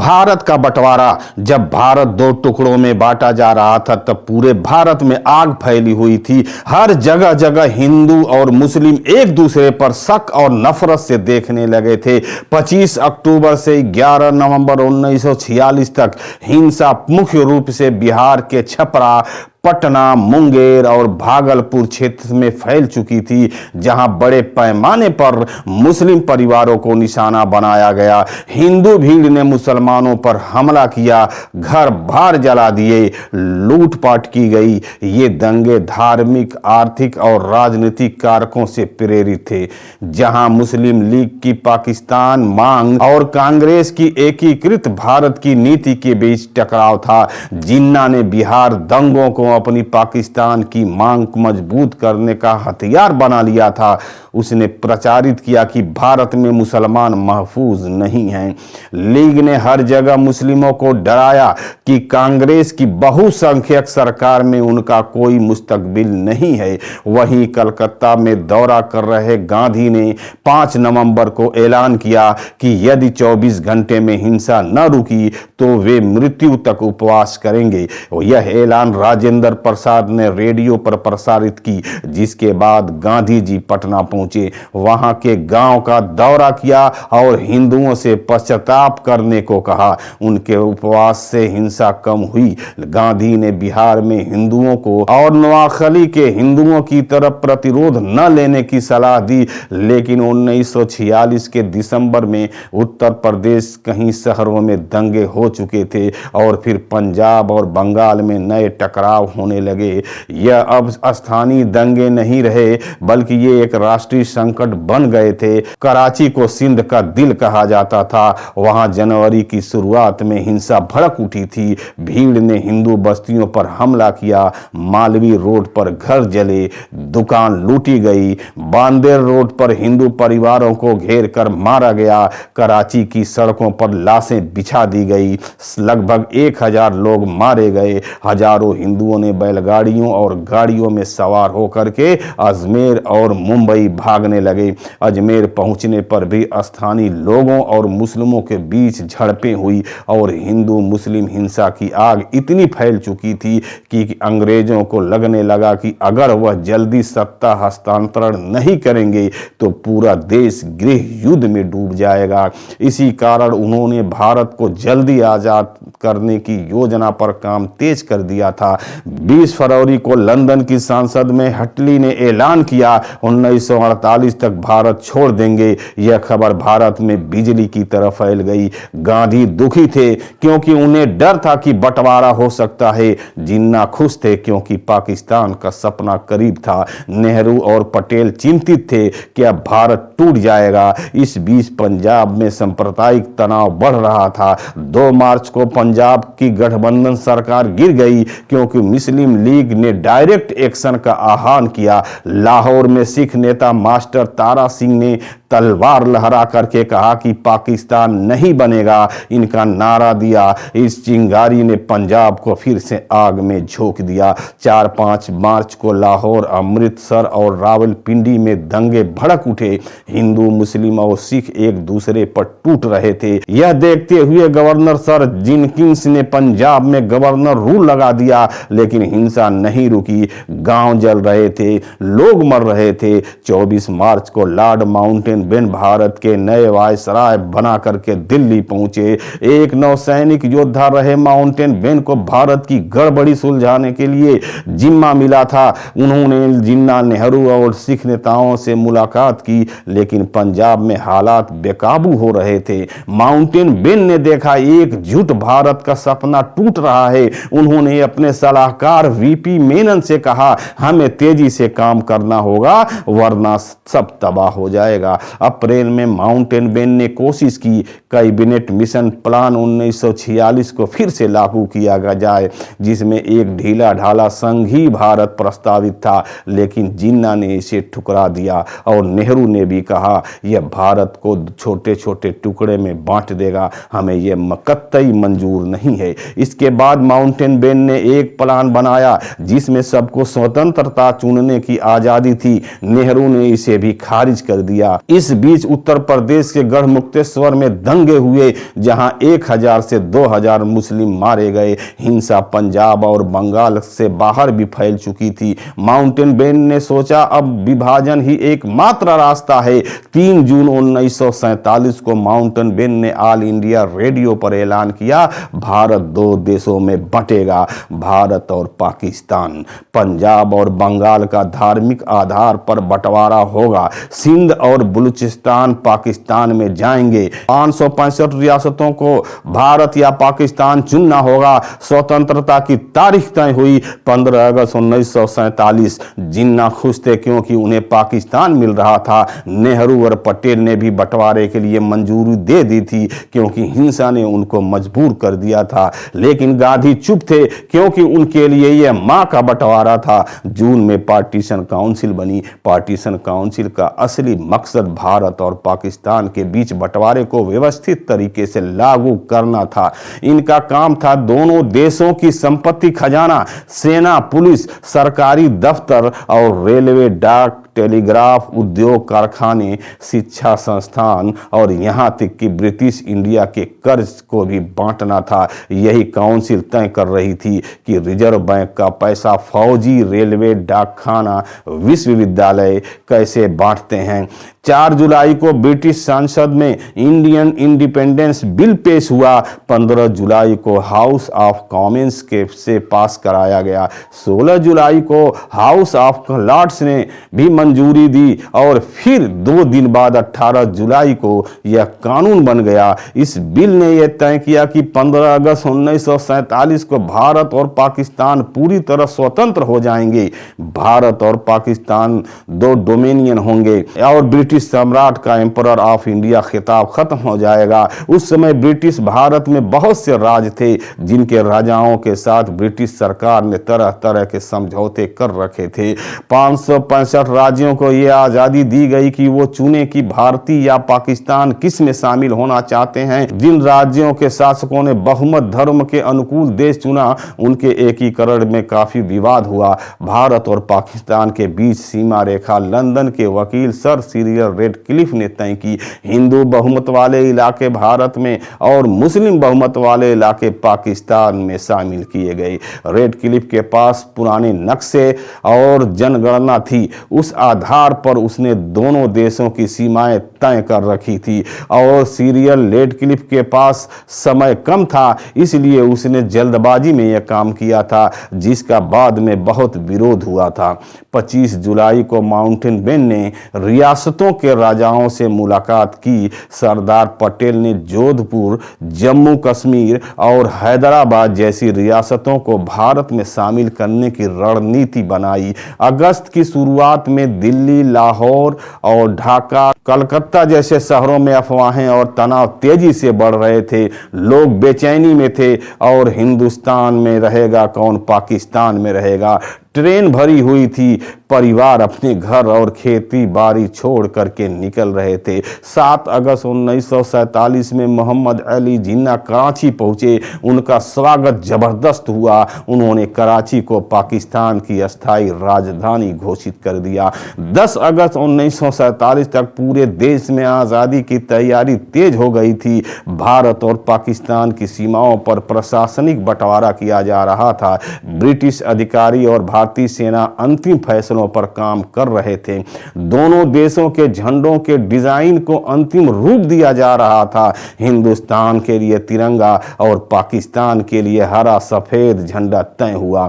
भारत का बंटवारा। जब भारत दो टुकड़ों में बांटा जा रहा था तब पूरे भारत में आग फैली हुई थी। हर जगह जगह हिंदू और मुस्लिम एक दूसरे पर शक और नफरत से देखने लगे थे। 25 अक्टूबर से 11 नवंबर 1946 तक हिंसा मुख्य रूप से बिहार के छपरा, पटना, मुंगेर और भागलपुर क्षेत्र में फैल चुकी थी, जहां बड़े पैमाने पर मुस्लिम परिवारों को निशाना बनाया गया। हिंदू भीड़ ने मुसलमानों पर हमला किया, घर बार जला दिए, लूटपाट की गई। ये दंगे धार्मिक, आर्थिक और राजनीतिक कारकों से प्रेरित थे। जहां मुस्लिम लीग की पाकिस्तान मांग और कांग्रेस की एकीकृत भारत की नीति के बीच टकराव था। जिन्ना ने बिहार दंगों को अपनी पाकिस्तान की मांग को मजबूत करने का हथियार बना लिया था। उसने प्रचारित किया कि भारत में मुसलमान महफूज नहीं हैं। लीग ने हर जगह मुस्लिमों को डराया कि कांग्रेस की बहुसंख्यक सरकार में उनका कोई मुस्तकबिल नहीं है। वहीं कलकत्ता में दौरा कर रहे गांधी ने 5 नवंबर को ऐलान किया कि यदि 24 घंटे में हिंसा न रुकी तो वे मृत्यु तक उपवास करेंगे। यह ऐलान राजेंद्र प्रसाद ने रेडियो पर प्रसारित की, जिसके बाद गांधी जी पटना पहुंचे, वहां के गांव का दौरा किया और हिंदुओं से पश्चाताप करने को कहा। उनके उपवास से हिंसा कम हुई। गांधी ने बिहार में हिंदुओं को और नवाखली के हिंदुओं की तरफ प्रतिरोध न लेने की सलाह दी, लेकिन 1946 के दिसंबर में उत्तर प्रदेश कई शहरों में दंगे हो चुके थे और फिर पंजाब और बंगाल में नए टकराव होने लगे। यह अब स्थानीय दंगे नहीं रहे, बल्कि ये एक राष्ट्रीय संकट बन गए थे। कराची को सिंध का दिल कहा जाता था। वहां जनवरी की शुरुआत में हिंसा भड़क उठी थी। भीड़ ने हिंदू बस्तियों पर हमला किया। मालवी रोड पर घर जले, दुकान लूटी गई। बांदेर रोड पर हिंदू परिवारों को घेर कर मारा गया। कराची की सड़कों पर लाशें बिछा दी गई। लगभग 1000 लोग मारे गए। हजारों हिंदुओं ने बैलगाड़ियों और गाड़ियों में सवार होकर के अजमेर और मुंबई भागने लगे। अजमेर पहुंचने पर भी स्थानीय लोगों और मुस्लिमों के बीच झड़पें हुई और हिंदू मुस्लिम हिंसा की आग इतनी फैल चुकी थी कि अंग्रेजों को लगने लगा कि अगर वह जल्दी सत्ता हस्तांतरण नहीं करेंगे तो पूरा देश गृह युद्ध में डूब जाएगा। इसी कारण उन्होंने भारत को जल्दी आजाद करने की योजना पर काम तेज कर दिया था। 20 फरवरी को लंदन की संसद में हटली ने ऐलान किया 1948 तक भारत छोड़ देंगे। यह खबर भारत में बिजली की तरह फैल गई। गांधी दुखी थे क्योंकि उन्हें डर था कि बंटवारा हो सकता है। जिन्ना खुश थे क्योंकि पाकिस्तान का सपना करीब था। नेहरू और पटेल चिंतित थे कि अब भारत टूट जाएगा। इस बीच पंजाब में सांप्रदायिक तनाव बढ़ रहा था। 2 मार्च को पंजाब की गठबंधन सरकार गिर गई क्योंकि मुस्लिम लीग ने डायरेक्ट एक्शन का आह्वान किया। लाहौर में सिख नेता मास्टर तारा सिंह ने तलवार लहरा करके कहा कि पाकिस्तान नहीं बनेगा। इनका नारा दिया। इस चिंगारी ने पंजाब को फिर से आग में झोंक दिया। 4-5 मार्च को लाहौर, अमृतसर और रावलपिंडी में दंगे भड़क उठे। हिंदू, मुस्लिम और सिख एक दूसरे पर टूट रहे थे। यह देखते हुए गवर्नर सर जिनकिंस ने पंजाब में गवर्नर रूल लगा दिया, लेकिन हिंसा नहीं रुकी। गांव जल रहे थे, लोग मर रहे थे। 24 मार्च को लॉर्ड माउंटेन बेन भारत के नए वायसराय बना करके दिल्ली पहुंचे। एक नौसैनिक योद्धा रहे माउंटेन बेन को भारत की गड़बड़ी सुलझाने के लिए जिम्मा मिला था। उन्होंने जिन्ना, नेहरू और सिख नेताओं से मुलाकात की, लेकिन पंजाब में हालात बेकाबू हो रहे थे। माउंटेन बेन ने देखा एकजुट भारत का सपना टूट रहा है। उन्होंने अपने सलाहकार वीपी मेनन से कहा, हमें तेजी से काम करना होगा वरना सब तबाह हो जाएगा। अप्रैल में माउंटेन बेन ने कोशिश की कैबिनेट मिशन प्लान 1946 को फिर से लागू किया जाए, जिसमें एक ढीला ढाला संघीय भारत प्रस्तावित था, लेकिन जिन्ना ने इसे ठुकरा दिया और नेहरू ने भी कहा यह भारत को छोटे छोटे टुकड़े में बांट देगा, हमें यह कतई मंजूर नहीं है। इसके बाद माउंटेन बेन ने एक प्लान बनाया जिसमें सबको स्वतंत्रता चुनने की आजादी थी। नेहरू ने इसे भी खारिज कर दिया। इस बीच उत्तर प्रदेश के गढ़मुक्तेश्वर में दंगे दंगे हुए जहां 1000 से 2000 मुस्लिम मारे गए। हिंसा पंजाब और बंगाल से बाहर भी फैल चुकी थी। माउंटेनबेन ने सोचा अब विभाजन ही एकमात्र रास्ता है। 3 जून 1947 को माउंटेनबेन ने ऑल इंडिया रेडियो पर ऐलान किया, भारत 2 देशों में बंटेगा, भारत और पाकिस्तान। पंजाब और बंगाल का धार्मिक आधार पर बंटवारा होगा। सिंध और बलूचिस्तान पाकिस्तान में जाएंगे। 565 रियासतों को भारत या पाकिस्तान चुनना होगा। स्वतंत्रता की तारीख तय हुई 15 अगस्त 1947। जिन्ना खुश थे क्योंकि उन्हें पाकिस्तान मिल रहा था। नेहरू और पटेल ने भी बंटवारे के लिए मंजूरी दे दी थी क्योंकि हिंसा ने उनको मजबूर कर दिया था। लेकिन गांधी चुप थे क्योंकि उनके लिए यह मां का बंटवारा था। जून में पार्टीशन काउंसिल बनी। पार्टीशन काउंसिल का असली मकसद भारत और पाकिस्तान के बीच बंटवारे को व्यवस्थित तरीके से लागू करना था। इनका काम था दोनों देशों की संपत्ति, खजाना, सेना, पुलिस, सरकारी दफ्तर और रेलवे, डाक, टेलीग्राफ, उद्योग, कारखाने, शिक्षा संस्थान और यहां तक कि ब्रिटिश इंडिया के कर्ज को भी बांटना था। यही काउंसिल तय कर रही थी कि रिजर्व बैंक का पैसा फौजी, रेलवे, डाकखाना, विश्वविद्यालय कैसे बांटते हैं। 4 जुलाई को ब्रिटिश संसद में इंडियन इंडिपेंडेंस बिल पेश हुआ। 15 जुलाई को हाउस ऑफ कॉमन्स के से पास कराया गया। 16 जुलाई को हाउस ऑफ लॉर्ड्स ने भी मंजूरी दी और फिर 2 दिन बाद 18 जुलाई को यह कानून बन गया। इस बिल ने यह तय किया कि 15 अगस्त 1947 को भारत और पाकिस्तान पूरी तरह स्वतंत्र हो जाएंगे। भारत और पाकिस्तान 2 डोमिनियन होंगे और ब्रिटिश सम्राट का एम्परर ऑफ इंडिया खिताब खत्म हो जाएगा। उस समय ब्रिटिश भारत में बहुत से राज थे जिनके राजाओं के साथ ब्रिटिश सरकार ने तरह तरह के समझौते कर रखे थे। 565 राज्यों को यह आजादी दी गई कि वो चुने कि भारतीय या पाकिस्तान किस में शामिल होना चाहते हैं। जिन राज्यों के शासकों ने बहुमत धर्म के अनुकूल देश चुना उनके एकीकरण में काफी विवाद हुआ। भारत और पाकिस्तान के बीच सीमा रेखा लंदन के वकील सर सीरियल रेडक्लिफ ने तय की। हिंदू बहुमत वाले इलाके भारत में और मुस्लिम बहुमत वाले इलाके पाकिस्तान में शामिल किए गए। रेडक्लिफ के पास पुराने नक्शे और जनगणना थी। उस आधार पर उसने दोनों देशों की सीमाएं तय कर रखी थी और सीरियल रेडक्लिफ के पास समय कम था, इसलिए उसने जल्दबाजी में यह काम किया था जिसका बाद में बहुत विरोध हुआ था। 25 जुलाई को माउंटेनबेन ने रियासतों के राजाओं से मुलाकात की। सरदार पटेल ने जोधपुर, जम्मू कश्मीर और हैदराबाद जैसी रियासतों को भारत में शामिल करने की रणनीति बनाई। अगस्त की शुरुआत में दिल्ली, लाहौर और ढाका, कलकत्ता जैसे शहरों में अफवाहें और तनाव तेजी से बढ़ रहे थे। लोग बेचैनी में थे और हिंदुस्तान में रहेगा कौन, पाकिस्तान में रहेगा। ट्रेन भरी हुई थी। परिवार अपने घर और खेती बाड़ी छोड़ करके निकल रहे थे। 7 अगस्त 1947 में मोहम्मद अली जिन्ना कराची पहुंचे। उनका स्वागत जबरदस्त हुआ। उन्होंने कराची को पाकिस्तान की अस्थायी राजधानी घोषित कर दिया। 10 अगस्त 1947 तक पूरे देश में आज़ादी की तैयारी तेज हो गई थी। भारत और पाकिस्तान की सीमाओं पर प्रशासनिक बंटवारा किया जा रहा था। ब्रिटिश अधिकारी और भारतीय सेना अंतिम फैसलों पर काम कर रहे थे। दोनों देशों के झंडों के डिजाइन को अंतिम रूप दिया जा रहा था। हिंदुस्तान के लिए तिरंगा और पाकिस्तान के लिए हरा सफेद झंडा तय हुआ।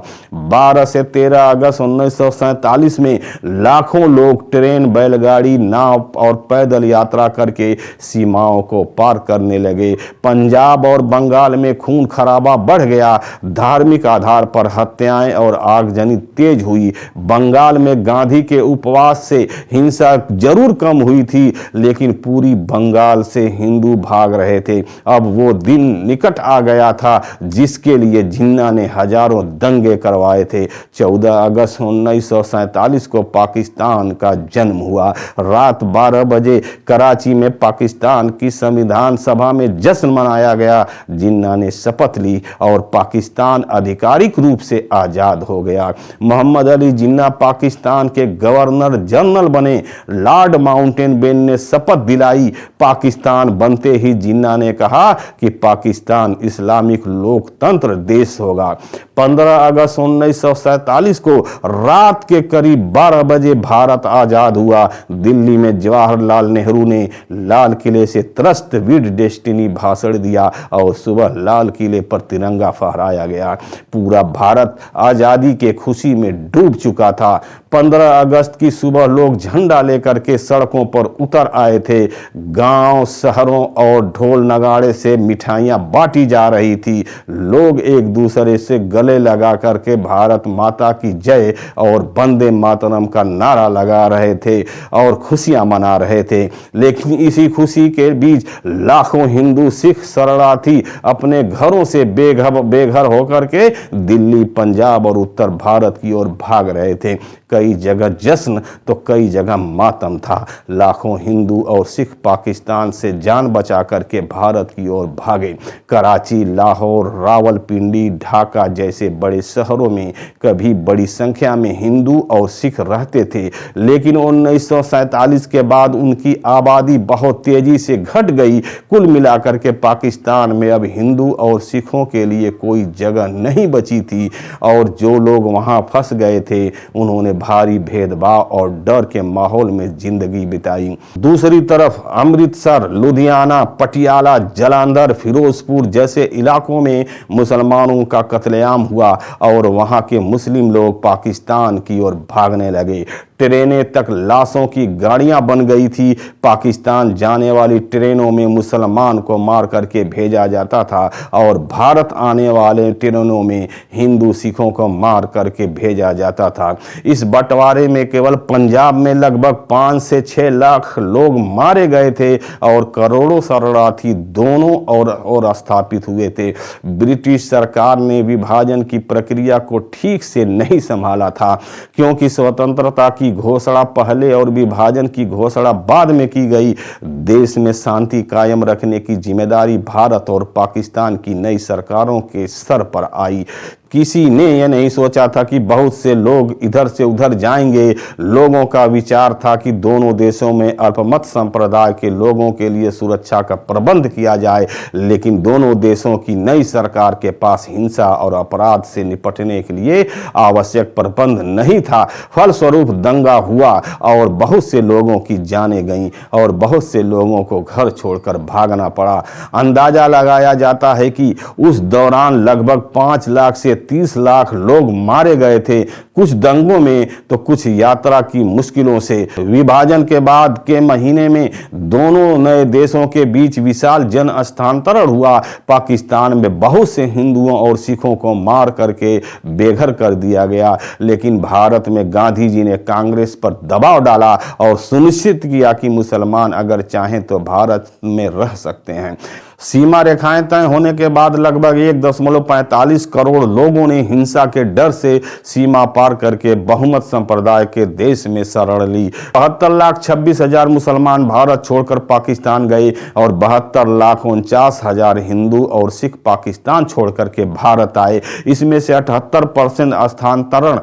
12 से 13 अगस्त 1947 में लाखों लोग ट्रेन, बैलगाड़ी, नाव और पैदल यात्रा करके सीमाओं को पार करने लगे। पंजाब और बंगाल में खून खराबा बढ़ गया। धार्मिक आधार पर हत्याएं और आगजनी तेज हुई। बंगाल में गांधी के उपवास से हिंसा जरूर कम हुई थी, लेकिन पूरी बंगाल से हिंदू भाग रहे थे। अब वो दिन निकट आ गया था जिसके लिए जिन्ना ने हजारों दंगे करवाए थे। 14 अगस्त 1947 को पाकिस्तान का जन्म हुआ। रात 12 बजे कराची में पाकिस्तान की संविधान सभा में जश्न मनाया गया। जिन्ना ने शपथ ली और पाकिस्तान आधिकारिक रूप से आजाद हो गया। मोहम्मद अली जिन्ना पाकिस्तान के गवर्नर जनरल बने। लॉर्ड माउंटेनबेन ने शपथ दिलाई। पाकिस्तान बनते ही जिन्ना ने कहा कि पाकिस्तान इस्लामिक लोकतंत्र देश होगा। 15 अगस्त 1947 को रात के करीब 12 बजे भारत आजाद हुआ। दिल्ली में जवाहरलाल नेहरू ने लाल किले से त्रस्त विद डेस्टिनी भाषण दिया और सुबह लाल किले पर तिरंगा फहराया गया। पूरा भारत आजादी के खुशी में डूब चुका था। 15 अगस्त की सुबह लोग झंडा लेकर के सड़कों पर उतर आए थे। गांव, शहरों और ढोल नगाड़े से मिठाइयां बांटी जा रही थी। लोग एक दूसरे से गले लगा करके भारत माता की जय और वंदे मातरम का नारा लगा रहे थे और खुशियां मना रहे थे। लेकिन इसी खुशी के बीच लाखों हिंदू, सिख शरणार्थी अपने घरों से बेघर होकर के दिल्ली, पंजाब और उत्तर भारत की ओर भाग रहे थे। कई जगह जश्न तो कई जगह मातम था। लाखों हिंदू और सिख पाकिस्तान से जान बचा करके भारत की ओर भागे। कराची, लाहौर, रावलपिंडी, ढाका जैसे बड़े शहरों में कभी बड़ी संख्या में हिंदू और सिख रहते थे, लेकिन 1947 के बाद उनकी आबादी बहुत तेजी से घट गई। कुल मिलाकर के पाकिस्तान में अब हिंदू और सिखों के लिए कोई जगह नहीं बची थी और जो लोग वहां फंस गए थे उन्होंने भारी भेदभाव और डर के माहौल में जिंदगी बिताई। दूसरी तरफ अमृतसर, लुधियाना, पटियाला, जालंधर, फिरोजपुर जैसे इलाकों में मुसलमानों का कत्लेआम हुआ और वहां के मुस्लिम लोग पाकिस्तान की ओर भागने लगे। ट्रेनें तक लाशों की गाड़ियां बन गई थी। पाकिस्तान जाने वाली ट्रेनों में मुसलमान को मार करके भेजा जाता था और भारत आने वाले ट्रेनों में हिंदू सिखों को मार करके भेजा जाता था। इस बंटवारे में केवल पंजाब में लगभग 5 से 6 लाख लोग मारे गए थे और करोड़ों शरणार्थी दोनों और स्थापित हुए थे। ब्रिटिश सरकार ने विभाजन की प्रक्रिया को ठीक से नहीं संभाला था, क्योंकि स्वतंत्रता की घोषणा पहले और विभाजन की घोषणा बाद में की गई। देश में शांति कायम रखने की जिम्मेदारी भारत और पाकिस्तान की नई सरकारों के सर पर आई। किसी ने यह नहीं सोचा था कि बहुत से लोग इधर से उधर जाएंगे। लोगों का विचार था कि दोनों देशों में अल्पमत संप्रदाय के लोगों के लिए सुरक्षा का प्रबंध किया जाए, लेकिन दोनों देशों की नई सरकार के पास हिंसा और अपराध से निपटने के लिए आवश्यक प्रबंध नहीं था। फलस्वरूप दंगा हुआ और बहुत से लोगों की जानें गईं और बहुत से लोगों को घर छोड़कर भागना पड़ा। अंदाजा लगाया जाता है कि उस दौरान लगभग 5 लाख से 30 लाख लोग मारे गए थे, कुछ दंगों में तो कुछ यात्रा की मुश्किलों से। विभाजन के बाद के महीने में दोनों नए देशों के बीच विशाल जन स्थानांतरण हुआ। पाकिस्तान में बहुत से हिंदुओं और सिखों को मार करके बेघर कर दिया गया, लेकिन भारत में गांधी जी ने कांग्रेस पर दबाव डाला और सुनिश्चित किया कि मुसलमान अगर चाहें तो भारत में रह सकते हैं। सीमा रेखाएं तय होने के बाद लगभग 1.45 करोड़ लोगों ने हिंसा के डर से सीमा पार करके बहुमत संप्रदाय के देश में शरण ली। 72,26,000 मुसलमान भारत छोड़कर पाकिस्तान गए और 72,49,000 हिंदू और सिख पाकिस्तान छोड़कर के भारत आए। इसमें से 78% स्थानांतरण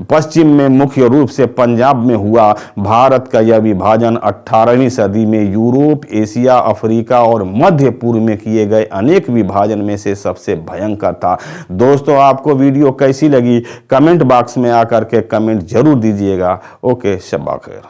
पश्चिम में मुख्य रूप से पंजाब में हुआ। भारत का यह विभाजन 18वीं सदी में यूरोप, एशिया, अफ्रीका और मध्य पूर्व में किए गए अनेक विभाजन में से सबसे भयंकर था। दोस्तों, आपको वीडियो कैसी लगी कमेंट बॉक्स में आकर के कमेंट जरूर दीजिएगा। ओके, शब्बा खैर।